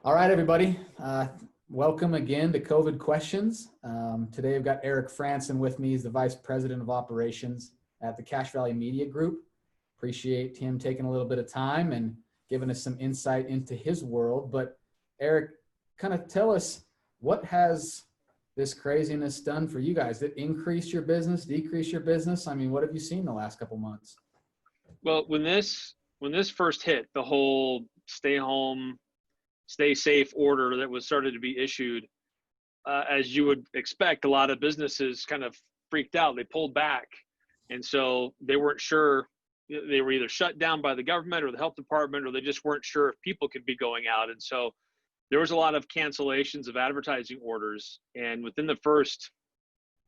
All right, everybody. Welcome again to COVID Questions. Today I've got Eric Frandsen with me. He's the Vice President of Operations at the Cache Valley Media Group. Appreciate him taking a little bit of time and giving us some insight into his world. But Eric, kind of tell us, what has this craziness done for you guys? Did it increase your business, decrease your business? I mean, what have you seen the last couple months? Well, when this first hit, the whole stay home, stay safe order that was started to be issued, as you would expect, a lot of businesses kind of freaked out. They pulled back, and so they weren't sure. They were either shut down by the government or the health department, or they just weren't sure if people could be going out. And so there was a lot of cancellations of advertising orders. And within the first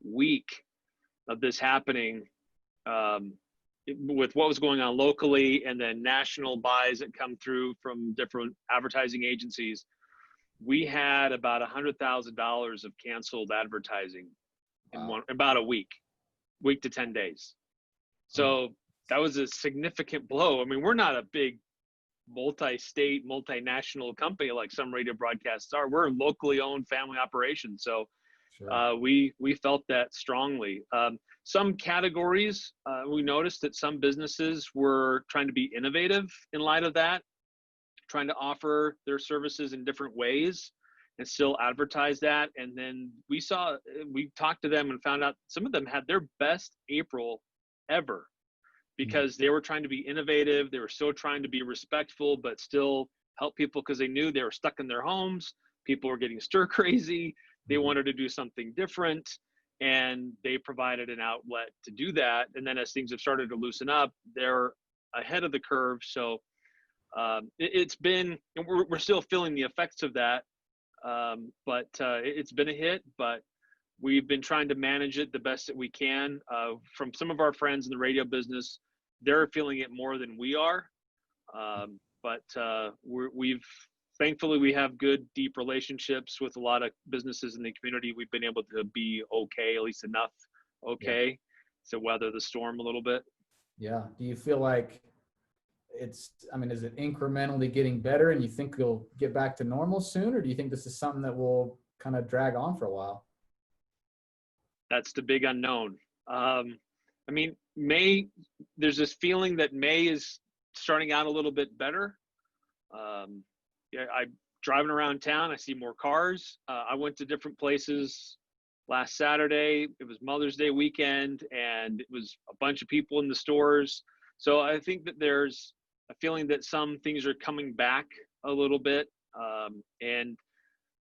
week of this happening, with what was going on locally and then national buys that come through from different advertising agencies, we had about $100,000 of canceled advertising in about a week to 10 days. So that was a significant blow. I mean, we're not a big multi-state, multinational company like some radio broadcasts are. We're a locally owned family operation. So sure. We felt that strongly. Some categories, we noticed that some businesses were trying to be innovative in light of that, trying to offer their services in different ways and still advertise that. And then we talked to them and found out some of them had their best April ever because they were trying to be innovative. They were still trying to be respectful, but still help people because they knew they were stuck in their homes. People were getting stir crazy. They wanted to do something different, and they provided an outlet to do that. And then as things have started to loosen up, they're ahead of the curve. So it's been, and we're still feeling the effects of that, but it's been a hit, but we've been trying to manage it the best that we can. From some of our friends in the radio business, they're feeling it more than we are, but thankfully, we have good, deep relationships with a lot of businesses in the community. We've been able to be okay, at least enough okay, to weather the storm a little bit. Yeah. Do you feel like is it incrementally getting better and you think you'll get back to normal soon, or do you think this is something that will kind of drag on for a while? That's the big unknown. May, there's this feeling that May is starting out a little bit better. I'm driving around town. I see more cars. I went to different places last Saturday. It was Mother's Day weekend, and it was a bunch of people in the stores. So I think that there's a feeling that some things are coming back a little bit, and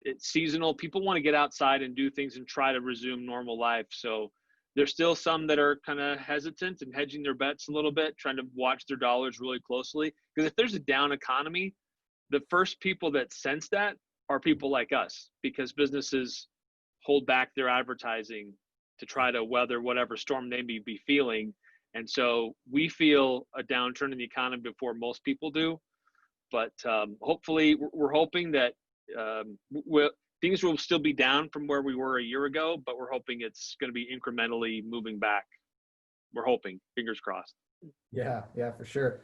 it's seasonal. People want to get outside and do things and try to resume normal life. So there's still some that are kind of hesitant and hedging their bets a little bit, trying to watch their dollars really closely. Because if there's a down economy, the first people that sense that are people like us, because businesses hold back their advertising to try to weather whatever storm they may be feeling. And so we feel a downturn in the economy before most people do. But hopefully, we're hoping that things will still be down from where we were a year ago, but we're hoping it's going to be incrementally moving back. We're hoping, fingers crossed. Yeah, for sure.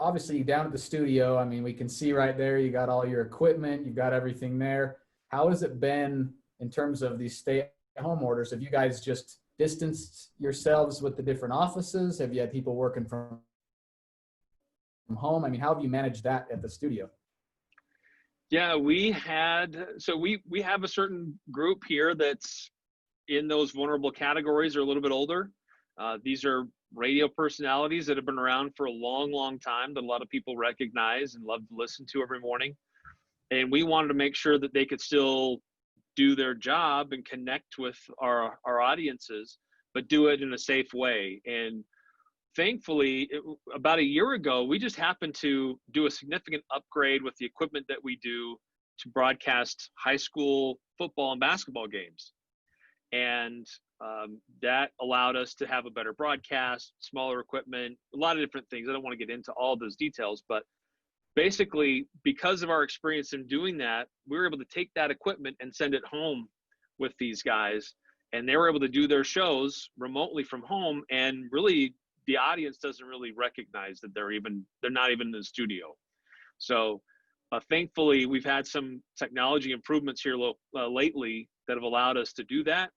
Obviously, down at the studio, I mean, we can see right there, you got all your equipment, you've got everything there. How has it been in terms of these stay-at-home orders? Have you guys just distanced yourselves with the different offices? Have you had people working from home? I mean, how have you managed that at the studio? Yeah, we have a certain group here that's in those vulnerable categories or a little bit older. These are radio personalities that have been around for a long, long time that a lot of people recognize and love to listen to every morning. And we wanted to make sure that they could still do their job and connect with our audiences, but do it in a safe way. And thankfully, about a year ago, we just happened to do a significant upgrade with the equipment that we do to broadcast high school football and basketball games. And that allowed us to have a better broadcast, smaller equipment, a lot of different things. I don't want to get into all those details, but basically, because of our experience in doing that, we were able to take that equipment and send it home with these guys, and they were able to do their shows remotely from home. And really, the audience doesn't really recognize that they're not even in the studio. So Thankfully, we've had some technology improvements here lately that have allowed us to do that.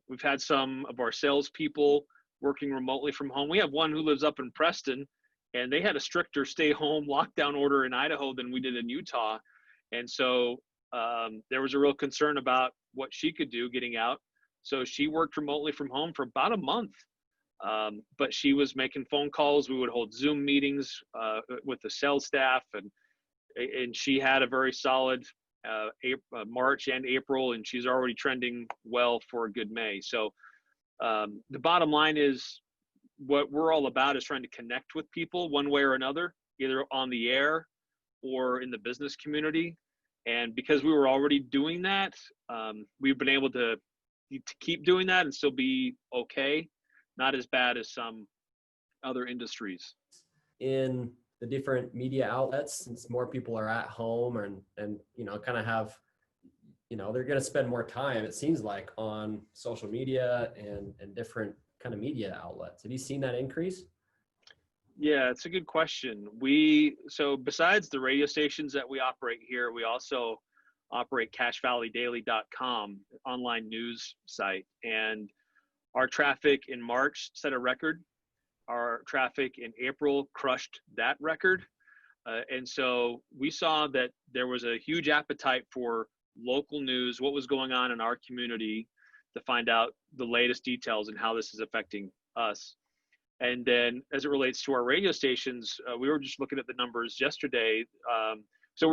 We've had some of our salespeople working remotely from home. We have one who lives up in Preston, and they had a stricter stay-home lockdown order in Idaho than we did in Utah. And so there was a real concern about what she could do getting out. So she worked remotely from home for about a month. But she was making phone calls. We would hold Zoom meetings with the sales staff, and she had a very solid March and April, and she's already trending well for a good May. So the bottom line is, what we're all about is trying to connect with people one way or another, either on the air or in the business community. And because we were already doing that, we've been able to keep doing that and still be okay. Not as bad as some other industries. In the different media outlets, since more people are at home and kind of have, they're going to spend more time, it seems like, on social media and different kind of media outlets. Have you seen that increase? Yeah, it's a good question. So besides the radio stations that we operate here, we also operate CashValleyDaily.com, online news site. And our traffic in March set a record. Our traffic in April crushed that record. And so we saw that there was a huge appetite for local news, what was going on in our community, to find out the latest details and how this is affecting us. And then as it relates to our radio stations, we were just looking at the numbers yesterday. So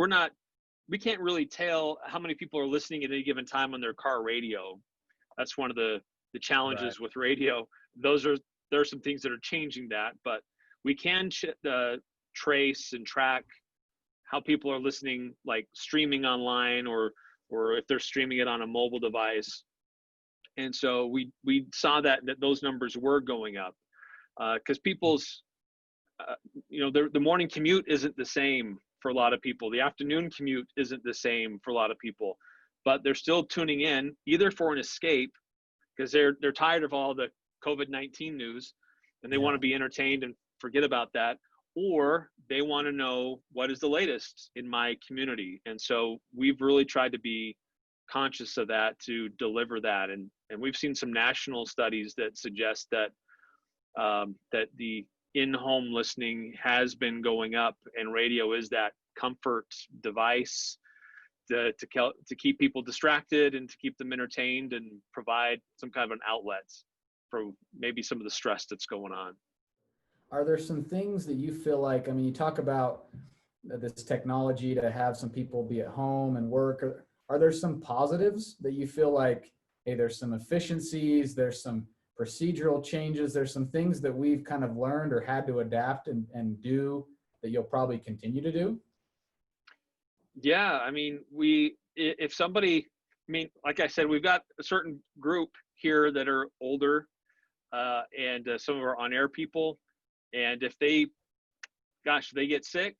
we can't really tell how many people are listening at any given time on their car radio. That's one of the challenges with radio. There are some things that are changing that, but we can trace and track how people are listening, like streaming online or if they're streaming it on a mobile device. And so we saw that those numbers were going up because people's, the morning commute isn't the same for a lot of people. The afternoon commute isn't the same for a lot of people, but they're still tuning in either for an escape because they're tired of all the COVID-19 news and they want to be entertained and forget about that, or they want to know what is the latest in my community. And so we've really tried to be conscious of that to deliver that. And we've seen some national studies that suggest that that the in-home listening has been going up, and radio is that comfort device to keep people distracted and to keep them entertained and provide some kind of an outlet for maybe some of the stress that's going on. Are there some things that you feel like, you talk about this technology to have some people be at home and work. Are there some positives that you feel like, hey, there's some efficiencies, there's some procedural changes, there's some things that we've kind of learned or had to adapt and do that you'll probably continue to do? Yeah, if somebody, like I said, we've got a certain group here that are older and some of our on-air people. And if they get sick,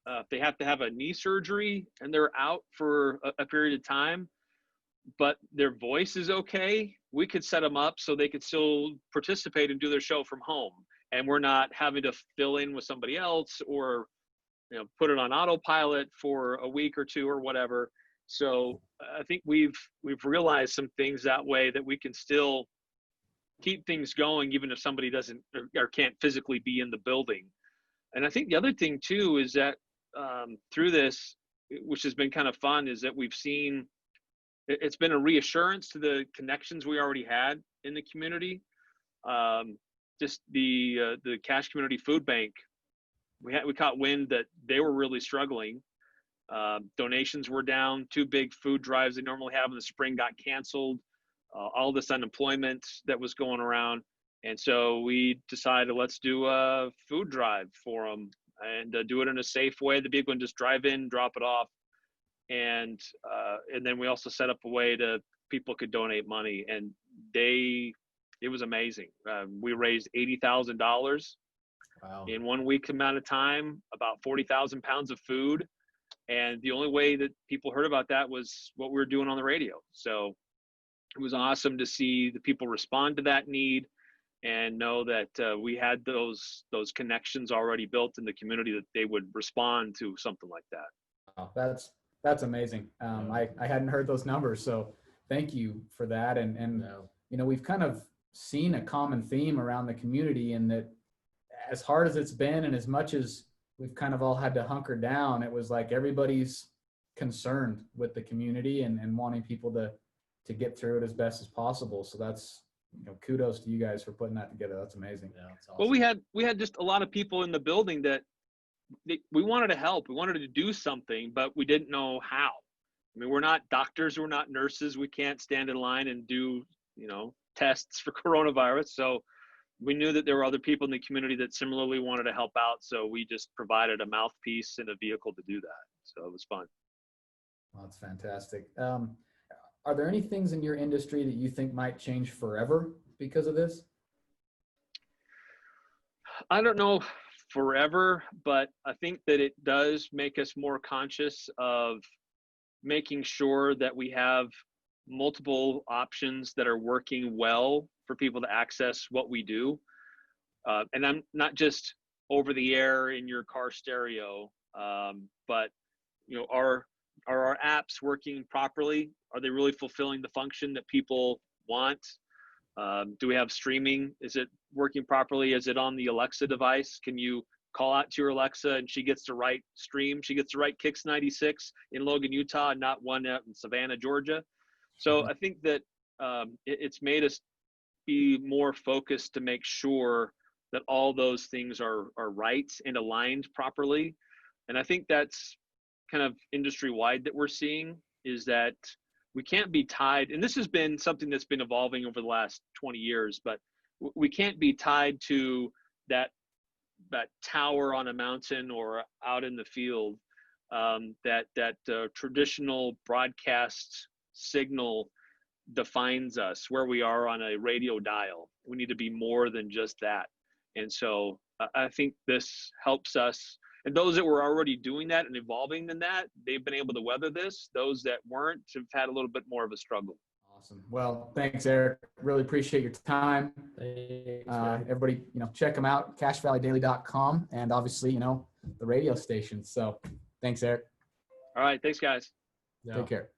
if they have to have a knee surgery and they're out for a period of time, but their voice is okay, we could set them up so they could still participate and do their show from home. And we're not having to fill in with somebody else or put it on autopilot for a week or two or whatever. So I think we've realized some things that way that we can still keep things going even if somebody doesn't or can't physically be in the building. And I think the other thing too is that through this, which has been kind of fun, is that we've seen it's been a reassurance to the connections we already had in the community. Just the Cache Community Food Bank, we caught wind that they were really struggling. Donations were down. 2 big food drives they normally have in the spring got canceled. All this unemployment that was going around. And so we decided, let's do a food drive for them and do it in a safe way that people can just drive in, drop it off. And then we also set up a way to people could donate money, and it was amazing. We raised $80,000 in 1 week amount of time, about 40,000 pounds of food. And the only way that people heard about that was what we were doing on the radio. So it was awesome to see the people respond to that need and know that we had those connections already built in the community, that they would respond to something like that. That's amazing. I hadn't heard those numbers, so thank you for that. And you know, we've kind of seen a common theme around the community in that as hard as it's been and as much as we've kind of all had to hunker down, it was like everybody's concerned with the community and wanting people to get through it as best as possible. So that's, you know, kudos to you guys for putting that together. That's amazing. Yeah, that's awesome. Well, we had just a lot of people in the building that we wanted to help. We wanted to do something, but we didn't know how. I mean, we're not doctors, we're not nurses. We can't stand in line and do, you know, tests for coronavirus. So we knew that there were other people in the community that similarly wanted to help out. So we just provided a mouthpiece and a vehicle to do that. So it was fun. Well, that's fantastic. Are there any things in your industry that you think might change forever because of this? I don't know forever, but I think that it does make us more conscious of making sure that we have multiple options that are working well for people to access what we do. And I'm not just over the air in your car stereo, but you know, are our apps working properly? Are they really fulfilling the function that people want? Do we have streaming? Is it working properly? Is it on the Alexa device? Can you call out to your Alexa and she gets the right stream? She gets the right Kicks 96 in Logan, Utah, and not one out in Savannah, Georgia. So I think that it's made us be more focused to make sure that all those things are right and aligned properly. And I think that's kind of industry-wide that we're seeing, is that we can't be tied, and this has been something that's been evolving over the last 20 years, but we can't be tied to that tower on a mountain or out in the field, that traditional broadcast signal defines us, where we are on a radio dial. We need to be more than just that. And so I think this helps us. And those that were already doing that and evolving in that, they've been able to weather this. Those that weren't have had a little bit more of a struggle. Awesome. Well, thanks, Eric. Really appreciate your time. Thanks, everybody, you know, check them out, cachevalleydaily.com, and obviously, you know, the radio station. So thanks, Eric. All right. Thanks, guys. Yeah. Take care.